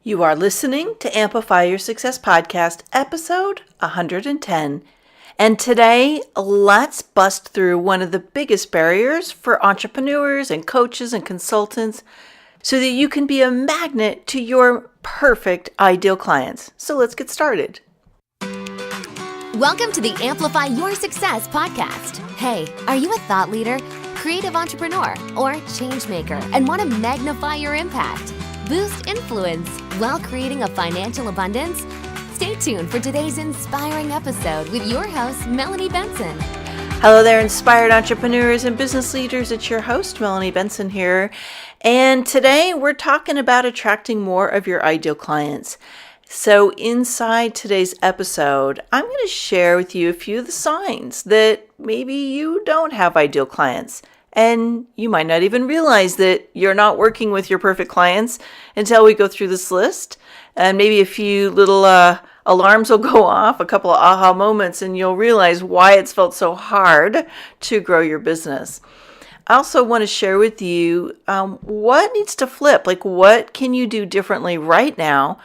You are listening to Amplify Your Success Podcast, episode 110. And today, let's bust through one of the biggest barriers for entrepreneurs and coaches and consultants so that you can be a magnet to your perfect ideal clients. So let's get started. Welcome to the Amplify Your Success Podcast. Hey, are you a thought leader, creative entrepreneur, or change maker and want to magnify your impact? Boost influence while creating a financial abundance? Stay tuned for today's inspiring episode with your host, Melanie Benson. Hello there, inspired entrepreneurs and business leaders. It's your host, Melanie Benson here. And today we're talking about attracting more of your ideal clients. So inside today's episode, I'm going to share with you a few of the signs that maybe you don't have ideal clients. And you might not even realize that you're not working with your perfect clients until we go through this list. And maybe a few little alarms will go off, a couple of aha moments, and you'll realize why it's felt so hard to grow your business. I also want to share with you what needs to flip. Like, what can you do differently right now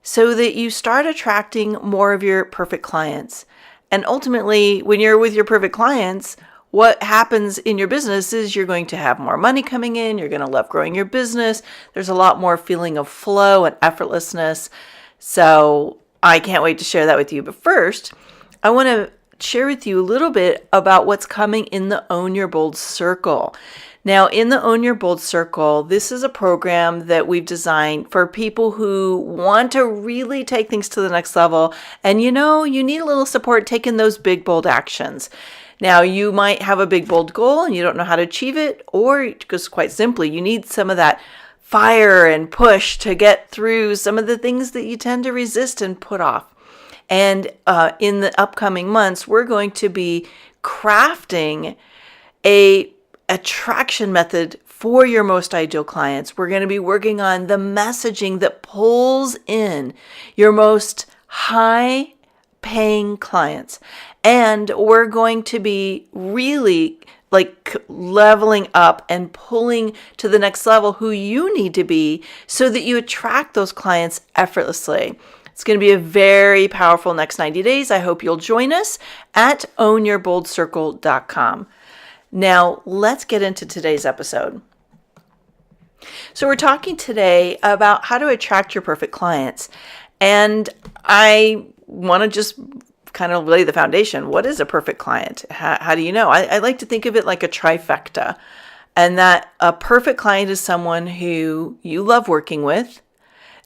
so that you start attracting more of your perfect clients? And ultimately, when you're with your perfect clients, what happens in your business is you're going to have more money coming in. You're going to love growing your business. There's a lot more feeling of flow and effortlessness. So I can't wait to share that with you. But first, I want to share with you a little bit about what's coming in the Own Your Bold Circle. Now, in the Own Your Bold Circle, this is a program that we've designed for people who want to really take things to the next level. And you need a little support taking those big, bold actions. Now, you might have a big, bold goal and you don't know how to achieve it, or just quite simply, you need some of that fire and push to get through some of the things that you tend to resist and put off. And in the upcoming months, we're going to be crafting a attraction method for your most ideal clients. We're going to be working on the messaging that pulls in your most high paying clients. And we're going to be really leveling up and pulling to the next level who you need to be so that you attract those clients effortlessly. It's going to be a very powerful next 90 days. I hope you'll join us at ownyourboldcircle.com. Now, let's get into today's episode. So we're talking today about how to attract your perfect clients. And I want to just kind of lay the foundation. What is a perfect client? How do you know? I like to think of it like a trifecta, and that a perfect client is someone who you love working with.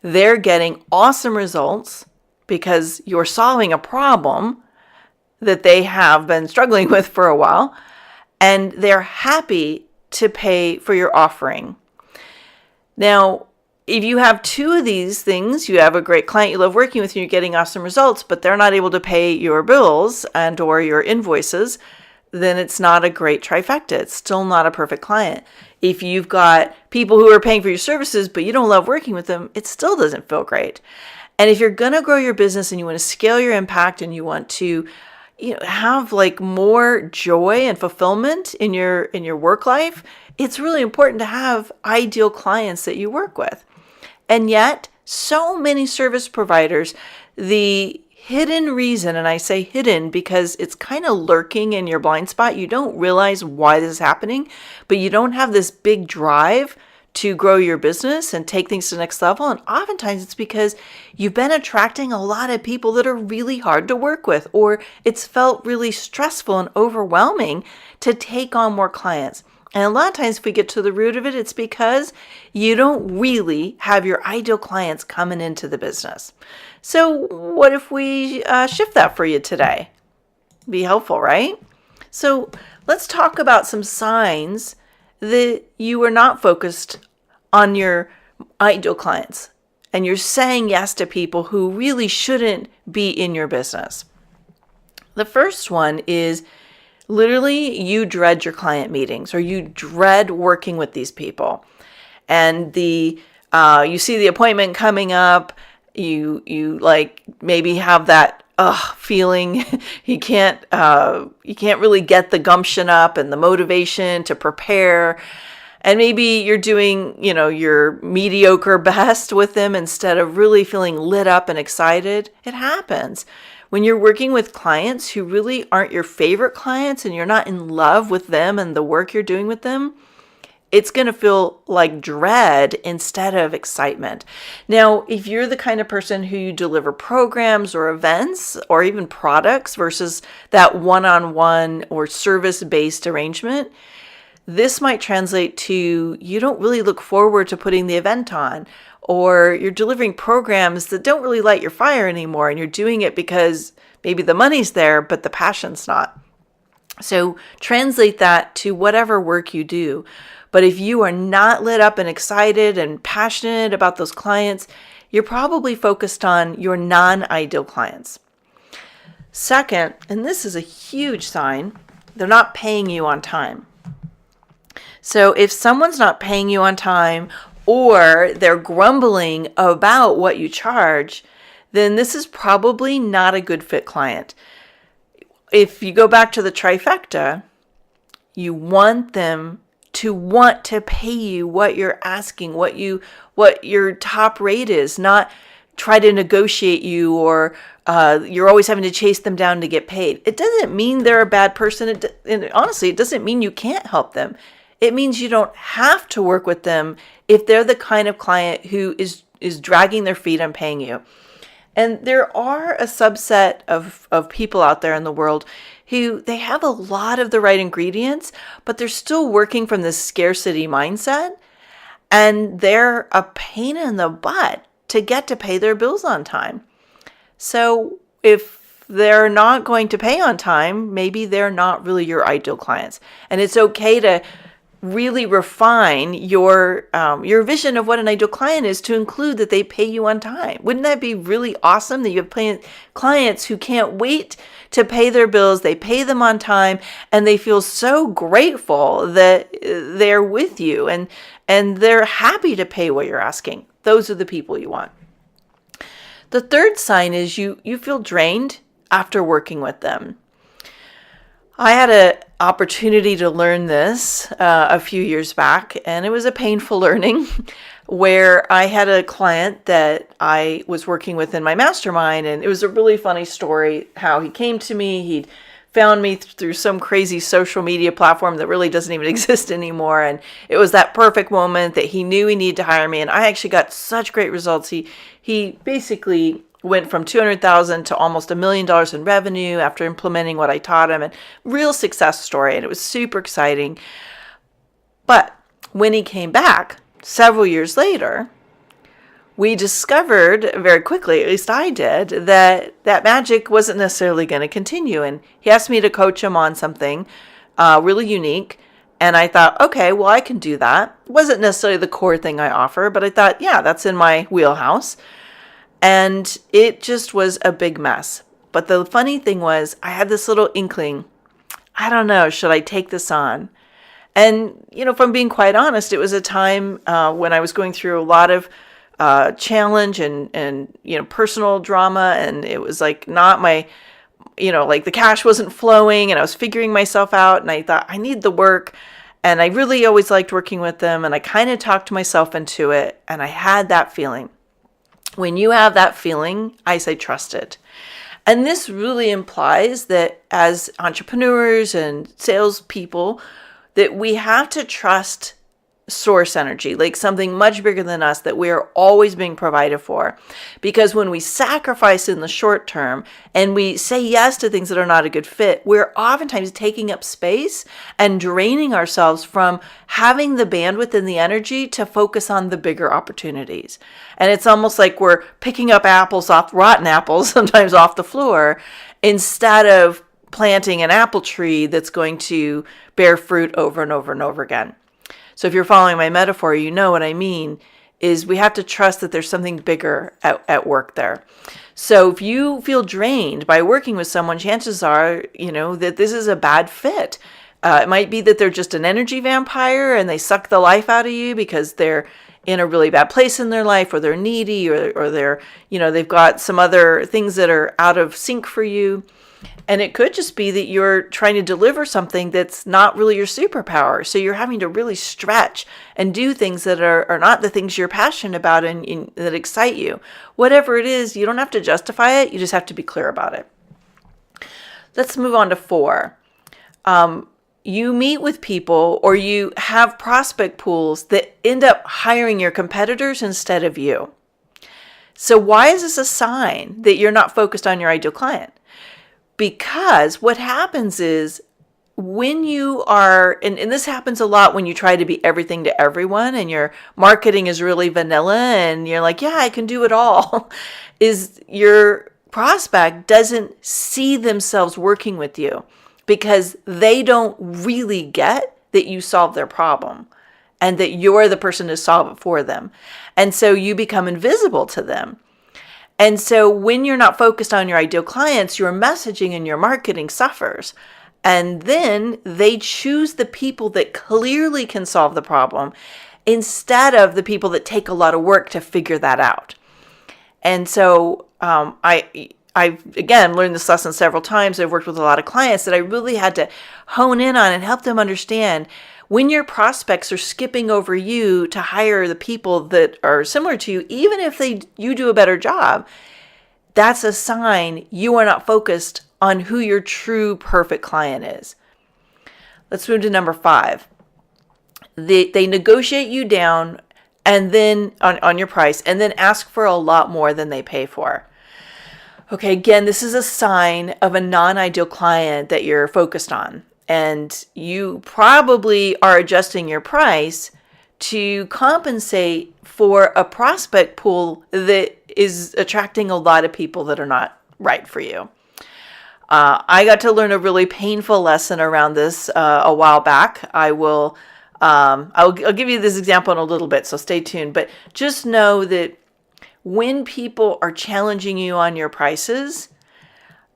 They're getting awesome results because you're solving a problem that they have been struggling with for a while, and they're happy to pay for your offering. Now, if you have two of these things, you have a great client you love working with and you're getting awesome results, but they're not able to pay your bills and or your invoices, then it's not a great trifecta. It's still not a perfect client. If you've got people who are paying for your services, but you don't love working with them, it still doesn't feel great. And if you're going to grow your business and you want to scale your impact and you want to have more joy and fulfillment in your work life, it's really important to have ideal clients that you work with. And yet, so many service providers, the hidden reason, and I say hidden because it's kind of lurking in your blind spot, you don't realize why this is happening, but you don't have this big drive to grow your business and take things to the next level. And oftentimes it's because you've been attracting a lot of people that are really hard to work with, or it's felt really stressful and overwhelming to take on more clients. And a lot of times if we get to the root of it, it's because you don't really have your ideal clients coming into the business. So what if we shift that for you today? Be helpful, right? So let's talk about some signs that you are not focused on your ideal clients and you're saying yes to people who really shouldn't be in your business. The first one is literally you dread your client meetings or you dread working with these people. And you see the appointment coming up, you maybe have that feeling you can't really get the gumption up and the motivation to prepare. And maybe you're doing, your mediocre best with them instead of really feeling lit up and excited. It happens. When you're working with clients who really aren't your favorite clients and you're not in love with them and the work you're doing with them, it's going to feel like dread instead of excitement. Now, if you're the kind of person who you deliver programs or events or even products versus that one-on-one or service-based arrangement, this might translate to you don't really look forward to putting the event on, or you're delivering programs that don't really light your fire anymore, and you're doing it because maybe the money's there, but the passion's not. So translate that to whatever work you do. But if you are not lit up and excited and passionate about those clients, you're probably focused on your non-ideal clients. Second, and this is a huge sign, they're not paying you on time. So if someone's not paying you on time or they're grumbling about what you charge, then this is probably not a good fit client. If you go back to the trifecta, you want them to want to pay you what you're asking, what your top rate is, not try to negotiate you or you're always having to chase them down to get paid. It doesn't mean they're a bad person. And honestly, it doesn't mean you can't help them. It means you don't have to work with them if they're the kind of client who is dragging their feet on paying you. And there are a subset of people out there in the world who they have a lot of the right ingredients, but they're still working from this scarcity mindset, and they're a pain in the butt to get to pay their bills on time. So if they're not going to pay on time, maybe they're not really your ideal clients. And it's okay to really refine your vision of what an ideal client is to include that they pay you on time. Wouldn't that be really awesome that you have clients who can't wait to pay their bills, they pay them on time, and they feel so grateful that they're with you and they're happy to pay what you're asking. Those are the people you want. The third sign is you feel drained after working with them. I had an opportunity to learn this a few years back, and it was a painful learning where I had a client that I was working with in my mastermind, and it was a really funny story how he came to me. He'd found me through some crazy social media platform that really doesn't even exist anymore, and it was that perfect moment that he knew he needed to hire me, and I actually got such great results. He basically went from $200,000 to almost $1 million in revenue after implementing what I taught him, and real success story. And it was super exciting. But when he came back several years later, we discovered very quickly, at least I did, that magic wasn't necessarily going to continue. And he asked me to coach him on something really unique. And I thought, okay, well, I can do that. It wasn't necessarily the core thing I offer, but I thought, yeah, that's in my wheelhouse. And it just was a big mess. But the funny thing was, I had this little inkling. I don't know, should I take this on? And, if I'm being quite honest, it was a time when I was going through a lot of challenge and personal drama. And it was like not my, like the cash wasn't flowing and I was figuring myself out. And I thought, I need the work. And I really always liked working with them. And I kind of talked myself into it. And I had that feeling. When you have that feeling, I say trust it. And this really implies that as entrepreneurs and salespeople, that we have to trust source energy, like something much bigger than us that we are always being provided for. Because when we sacrifice in the short term and we say yes to things that are not a good fit, we're oftentimes taking up space and draining ourselves from having the bandwidth and the energy to focus on the bigger opportunities. And it's almost like we're picking up rotten apples, sometimes off the floor, instead of planting an apple tree that's going to bear fruit over and over and over again. So if you're following my metaphor, you know what I mean is we have to trust that there's something bigger at work there. So if you feel drained by working with someone, chances are, that this is a bad fit. It might be that they're just an energy vampire and they suck the life out of you because they're in a really bad place in their life, or they're needy, or they're, they've got some other things that are out of sync for you. And it could just be that you're trying to deliver something that's not really your superpower. So you're having to really stretch and do things that are not the things you're passionate about and that excite you. Whatever it is, you don't have to justify it. You just have to be clear about it. Let's move on to 4. You meet with people or you have prospect pools that end up hiring your competitors instead of you. So why is this a sign that you're not focused on your ideal client? Because what happens is when you are, and this happens a lot when you try to be everything to everyone and your marketing is really vanilla and you're like, yeah, I can do it all, is your prospect doesn't see themselves working with you because they don't really get that you solve their problem and that you're the person to solve it for them. And so you become invisible to them. And so when you're not focused on your ideal clients, your messaging and your marketing suffers. And then they choose the people that clearly can solve the problem instead of the people that take a lot of work to figure that out. And so I've, again, learned this lesson several times. I've worked with a lot of clients that I really had to hone in on and help them understand when your prospects are skipping over you to hire the people that are similar to you, even if you do a better job, that's a sign you are not focused on who your true perfect client is. Let's move to number 5. They negotiate you down and then on your price and then ask for a lot more than they pay for. Okay, again, this is a sign of a non-ideal client that you're focused on. And you probably are adjusting your price to compensate for a prospect pool that is attracting a lot of people that are not right for you. I got to learn a really painful lesson around this a while back. I'll give you this example in a little bit, so stay tuned. But just know that when people are challenging you on your prices,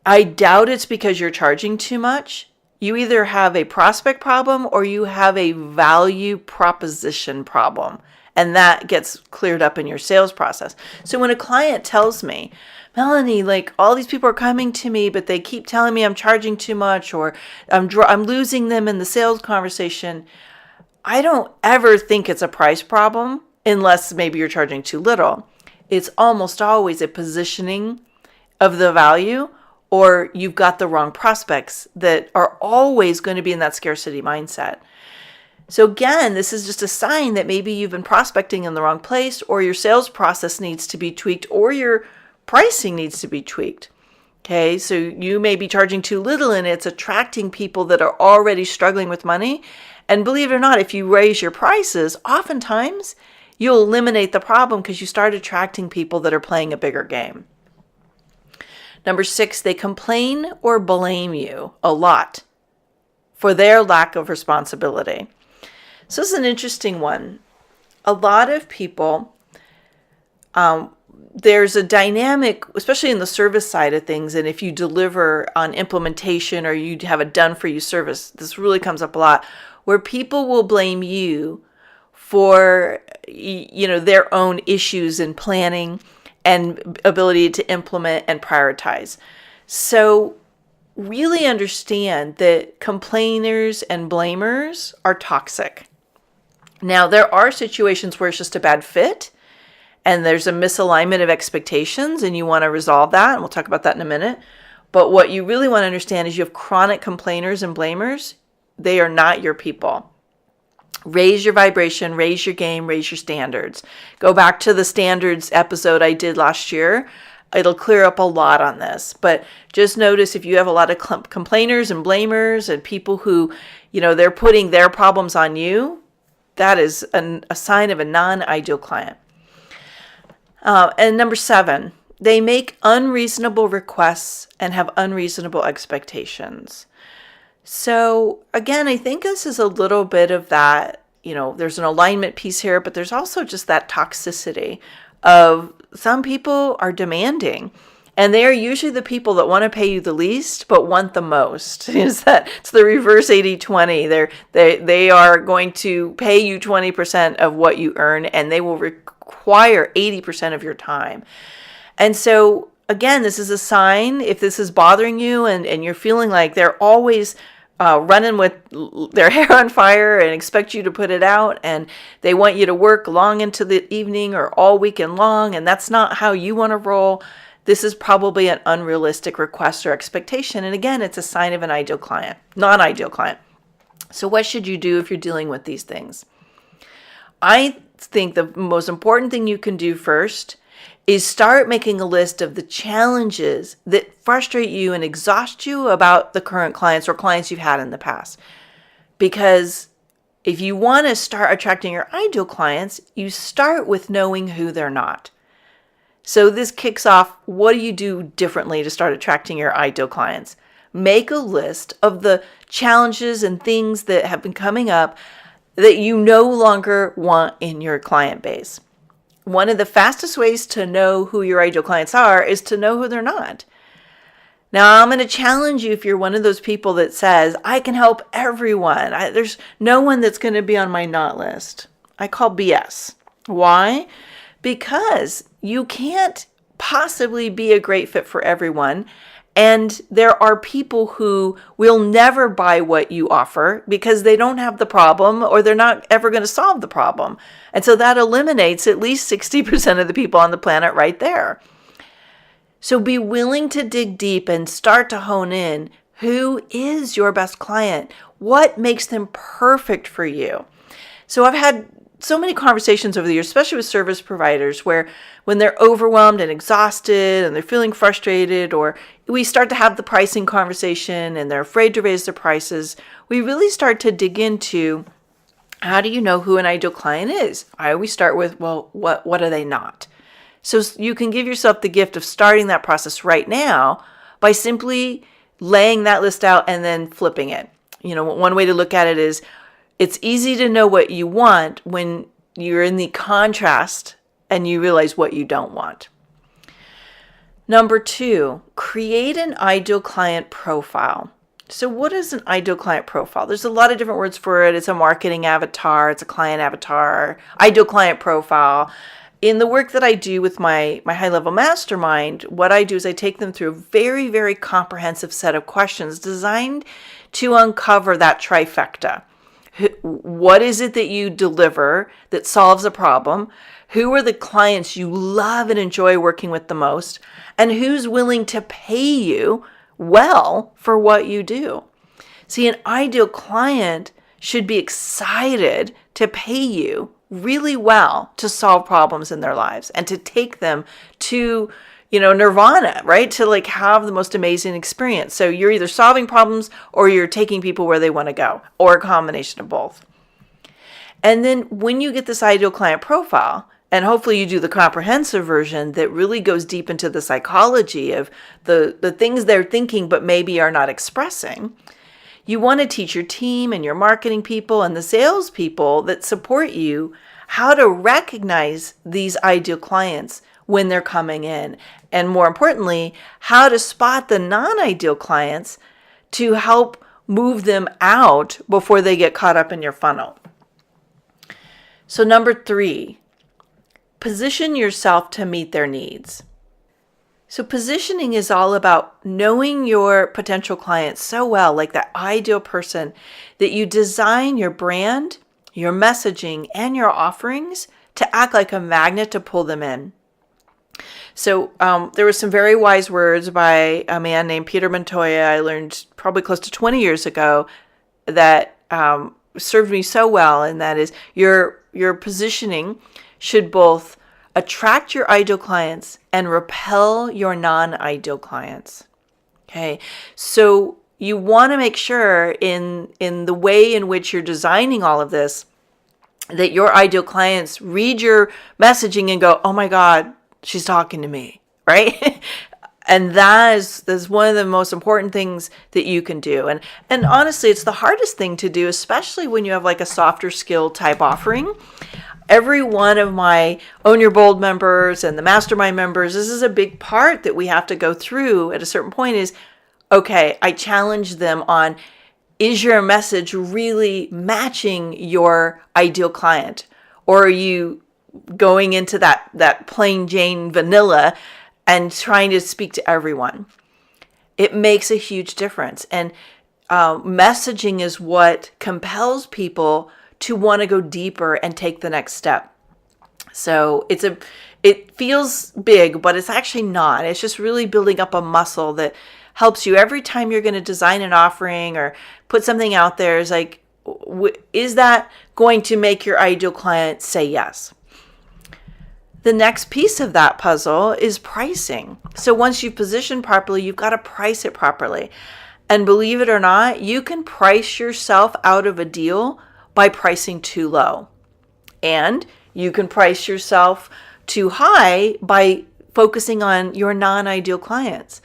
I doubt it's because you're charging too much. You either have a prospect problem or you have a value proposition problem, and that gets cleared up in your sales process. So when a client tells me, Melanie, like all these people are coming to me, but they keep telling me I'm charging too much or I'm losing them in the sales conversation, I don't ever think it's a price problem unless maybe you're charging too little. It's almost always a positioning of the value, or you've got the wrong prospects that are always going to be in that scarcity mindset. So again, this is just a sign that maybe you've been prospecting in the wrong place, or your sales process needs to be tweaked, or your pricing needs to be tweaked. Okay, so you may be charging too little and it's attracting people that are already struggling with money. And believe it or not, if you raise your prices, oftentimes you'll eliminate the problem because you start attracting people that are playing a bigger game. Number 6, they complain or blame you a lot for their lack of responsibility. So this is an interesting one. A lot of people, there's a dynamic, especially in the service side of things, and if you deliver on implementation or you have a done-for-you service, this really comes up a lot, where people will blame you for, their own issues in planning and ability to implement and prioritize. So really understand that complainers and blamers are toxic. Now, there are situations where it's just a bad fit and there's a misalignment of expectations and you want to resolve that, and we'll talk about that in a minute. But what you really want to understand is you have chronic complainers and blamers. They are not your people. Raise your vibration, raise your game, raise your standards. Go back to the standards episode I did last year. It'll clear up a lot on this. But just notice if you have a lot of complainers and blamers and people who, they're putting their problems on you, that is a sign of a non-ideal client. And number 7, they make unreasonable requests and have unreasonable expectations. So again, I think this is a little bit of that, there's an alignment piece here, but there's also just that toxicity of some people are demanding, and they are usually the people that want to pay you the least, but want the most. It's the reverse 80-20. They are going to pay you 20% of what you earn, and they will require 80% of your time. And so again, this is a sign if this is bothering you and you're feeling like they're always running with their hair on fire and expect you to put it out, and they want you to work long into the evening or all weekend long, and that's not how you want to roll. This is probably an unrealistic request or expectation. And again, it's a sign of an ideal client, non-ideal client. So what should you do if you're dealing with these things? I think the most important thing you can do first is start making a list of the challenges that frustrate you and exhaust you about the current clients or clients you've had in the past. Because if you want to start attracting your ideal clients, you start with knowing who they're not. So this kicks off, what do you do differently to start attracting your ideal clients? Make a list of the challenges and things that have been coming up that you no longer want in your client base. One of the fastest ways to know who your ideal clients are is to know who they're not. Now, I'm going to challenge you if you're one of those people that says, I can help everyone. There's no one that's going to be on my not list. I call BS. Why? Because you can't possibly be a great fit for everyone. And there are people who will never buy what you offer because they don't have the problem or they're not ever going to solve the problem. And so that eliminates at least 60% of the people on the planet right there. So be willing to dig deep and start to hone in. Who is your best client? What makes them perfect for you? So I've had so many conversations over the years, especially with service providers, where when they're overwhelmed and exhausted and they're feeling frustrated, or we start to have the pricing conversation and they're afraid to raise their prices, we really start to dig into, how do you know who an ideal client is? I always start with, well, what are they not? So you can give yourself the gift of starting that process right now by simply laying that list out and then flipping it. You know, one way to look at it is, it's easy to know what you want when you're in the contrast and you realize what you don't want. Number 2, create an ideal client profile. So what is an ideal client profile? There's a lot of different words for it. It's a marketing avatar, it's a client avatar, ideal client profile. In the work that I do with my high-level mastermind, what I do is I take them through a very, very comprehensive set of questions designed to uncover that trifecta. What is it that you deliver that solves a problem? Who are the clients you love and enjoy working with the most? And who's willing to pay you well for what you do? See, an ideal client should be excited to pay you really well to solve problems in their lives and to take them to, nirvana, right? To have the most amazing experience. So you're either solving problems or you're taking people where they want to go, or a combination of both. And then when you get this ideal client profile, and hopefully you do the comprehensive version that really goes deep into the psychology of the things they're thinking but maybe are not expressing, you want to teach your team and your marketing people and the sales people that support you how to recognize these ideal clients when they're coming in. And more importantly, how to spot the non-ideal clients to help move them out before they get caught up in your funnel. So number 3, position yourself to meet their needs. So positioning is all about knowing your potential clients so well, like that ideal person, that you design your brand, your messaging, and your offerings to act like a magnet to pull them in. So there were some very wise words by a man named Peter Montoya I learned probably close to 20 years ago that served me so well, and that is your positioning should both attract your ideal clients and repel your non-ideal clients. Okay, so you want to make sure in the way in which you're designing all of this that your ideal clients read your messaging and go, oh my God, she's talking to me, right? And that's one of the most important things that you can do. And honestly, it's the hardest thing to do, especially when you have a softer skill type offering. Every one of my Own Your Bold members and the mastermind members, this is a big part that we have to go through at a certain point is, okay, I challenge them on, is your message really matching your ideal client? Or are you going into that plain Jane vanilla and trying to speak to everyone. It makes a huge difference. And messaging is what compels people to want to go deeper and take the next step. So it feels big, but it's actually not. It's just really building up a muscle that helps you every time you're going to design an offering or put something out there. Is like, is that going to make your ideal client say yes? The next piece of that puzzle is pricing. So once you've positioned properly, you've got to price it properly. And believe it or not, you can price yourself out of a deal by pricing too low. And you can price yourself too high by focusing on your non-ideal clients.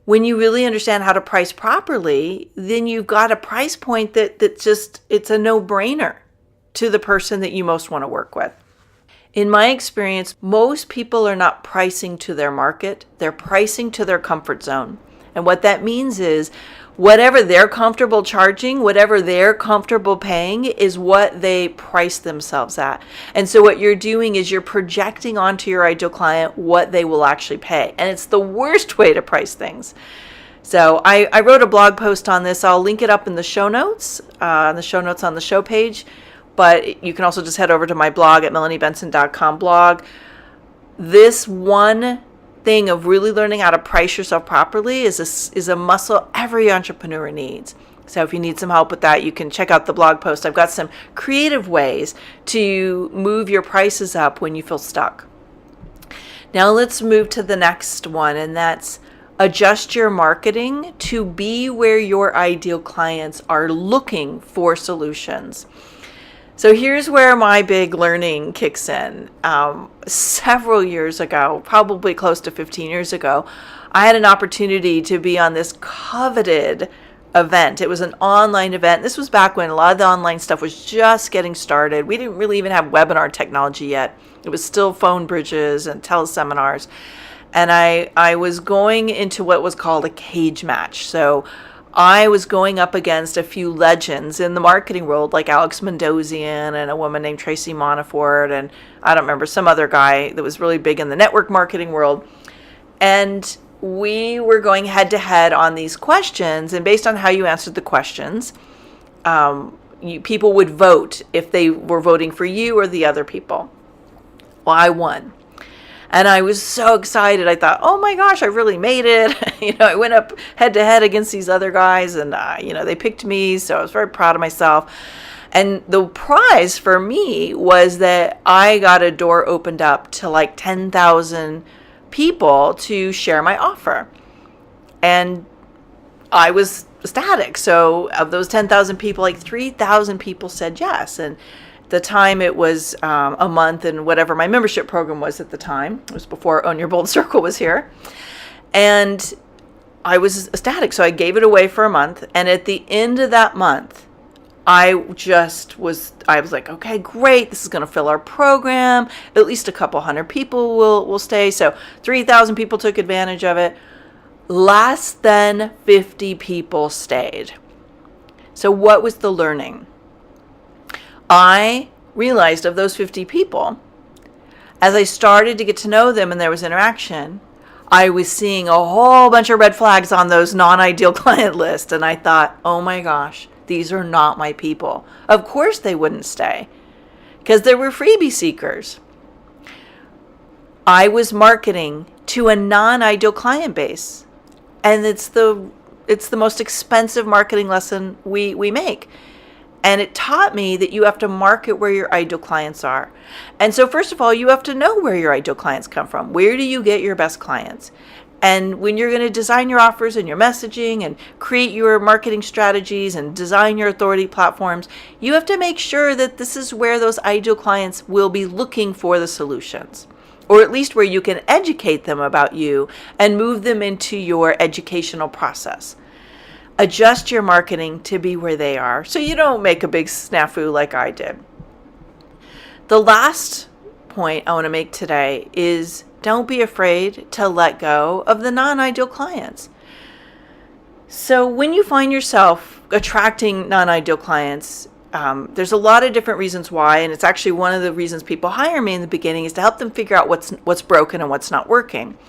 When you really understand how to price properly, then you've got a price point that just, it's a no-brainer to the person that you most want to work with. In my experience, most people are not pricing to their market, they're pricing to their comfort zone. And what that means is whatever they're comfortable charging, whatever they're comfortable paying is what they price themselves at. And so what you're doing is you're projecting onto your ideal client what they will actually pay. And it's the worst way to price things. So I wrote a blog post on this. I'll link it up in the show notes, on the show page. But you can also just head over to my blog at melaniebenson.com blog. This one thing of really learning how to price yourself properly is a muscle every entrepreneur needs. So if you need some help with that, you can check out the blog post. I've got some creative ways to move your prices up when you feel stuck. Now let's move to the next one, and that's adjust your marketing to be where your ideal clients are looking for solutions. So here's where my big learning kicks in. Several years ago, probably close to 15 years ago, I had an opportunity to be on this coveted event. It was an online event. This was back when a lot of the online stuff was just getting started. We didn't really even have webinar technology yet. It was still phone bridges and teleseminars. And I was going into what was called a cage match. So I was going up against a few legends in the marketing world, like Alex Mendosian and a woman named Tracy Monifort, and I don't remember, some other guy that was really big in the network marketing world. And we were going head to head on these questions, and based on how you answered the questions, people would vote if they were voting for you or the other people. Well, I won. And I was so excited. I thought, oh my gosh, I really made it. I went up head to head against these other guys, and they picked me. So I was very proud of myself. And the prize for me was that I got a door opened up to like 10,000 people to share my offer. And I was ecstatic. So of those 10,000 people, like 3,000 people said yes. And the time it was a month, and whatever my membership program was at the time. It was before Own Your Bold Circle was here. And I was ecstatic. So I gave it away for a month. And at the end of that month, I was like, okay, great. This is going to fill our program. At least a couple hundred people will stay. So 3,000 people took advantage of it. Less than 50 people stayed. So what was the learning? I realized of those 50 people, as I started to get to know them and there was interaction, I was seeing a whole bunch of red flags on those non-ideal client lists. And I thought, oh my gosh, these are not my people. Of course they wouldn't stay, because they were freebie seekers. I was marketing to a non-ideal client base. And it's the most expensive marketing lesson we make. And it taught me that you have to market where your ideal clients are. And so first of all, you have to know where your ideal clients come from. Where do you get your best clients? And when you're going to design your offers and your messaging and create your marketing strategies and design your authority platforms, you have to make sure that this is where those ideal clients will be looking for the solutions. Or at least where you can educate them about you and move them into your educational process. Adjust your marketing to be where they are so you don't make a big snafu like I did. The last point I want to make today is don't be afraid to let go of the non-ideal clients. So when you find yourself attracting non-ideal clients, there's a lot of different reasons why, and it's actually one of the reasons people hire me in the beginning is to help them figure out what's broken and what's not working.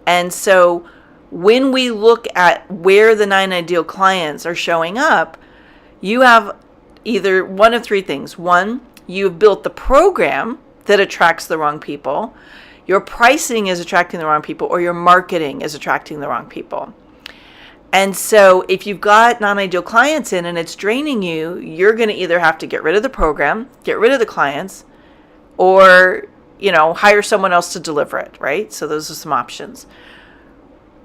And so when we look at where the 9 ideal clients are showing up, you have either one of 3 things. One, you've built the program that attracts the wrong people, your pricing is attracting the wrong people, or your marketing is attracting the wrong people. And so if you've got non-ideal clients in and it's draining you, you're going to either have to get rid of the program, get rid of the clients, or, hire someone else to deliver it, right? So those are some options.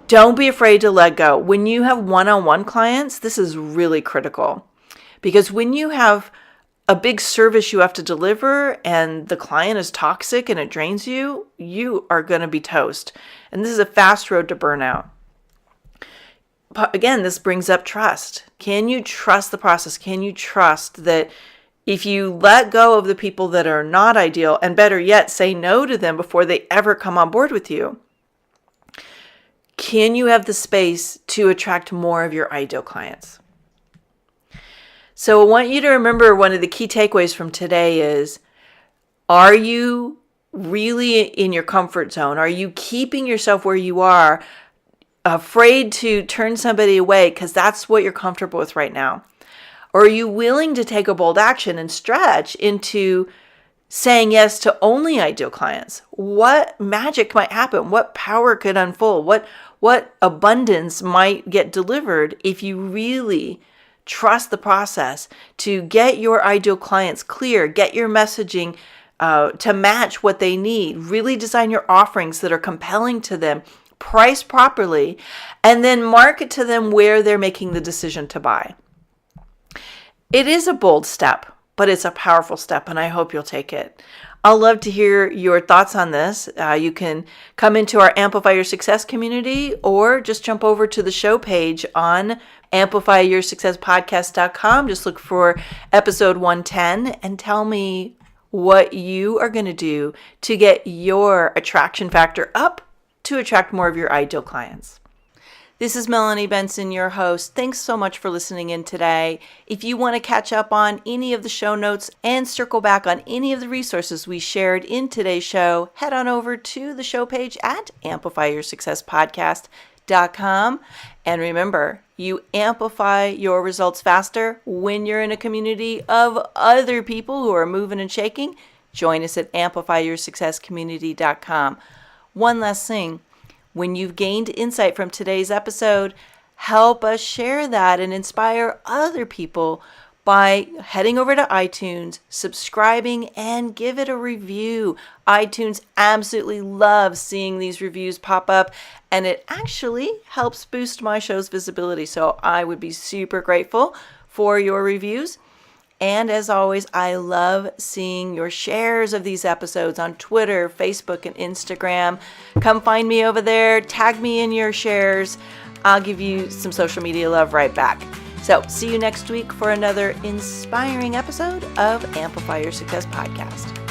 Don't be afraid to let go. When you have one-on-one clients, this is really critical, because when you have a big service you have to deliver and the client is toxic and it drains you, you are going to be toast. And this is a fast road to burnout. But again, this brings up trust. Can you trust the process? Can you trust that if you let go of the people that are not ideal, and better yet, say no to them before they ever come on board with you, can you have the space to attract more of your ideal clients? So I want you to remember one of the key takeaways from today is, are you really in your comfort zone? Are you keeping yourself where you are, afraid to turn somebody away because that's what you're comfortable with right now? Or are you willing to take a bold action and stretch into saying yes to only ideal clients? What magic might happen? What power could unfold? What abundance might get delivered if you really trust the process to get your ideal clients clear, get your messaging to match what they need, really design your offerings that are compelling to them, price properly, and then market to them where they're making the decision to buy. It is a bold step, but it's a powerful step, and I hope you'll take it. I'll love to hear your thoughts on this. You can come into our Amplify Your Success community, or just jump over to the show page on amplifyyoursuccesspodcast.com. Just look for episode 110 and tell me what you are going to do to get your attraction factor up to attract more of your ideal clients. This is Melanie Benson, your host. Thanks so much for listening in today. If you want to catch up on any of the show notes and circle back on any of the resources we shared in today's show, head on over to the show page at amplifyyoursuccesspodcast.com. And remember, you amplify your results faster when you're in a community of other people who are moving and shaking. Join us at amplifyyoursuccesscommunity.com. One last thing. When you've gained insight from today's episode, help us share that and inspire other people by heading over to iTunes, subscribing, and give it a review. iTunes absolutely loves seeing these reviews pop up, and it actually helps boost my show's visibility. So I would be super grateful for your reviews. And as always, I love seeing your shares of these episodes on Twitter, Facebook, and Instagram. Come find me over there. Tag me in your shares. I'll give you some social media love right back. So see you next week for another inspiring episode of Amplify Your Success Podcast.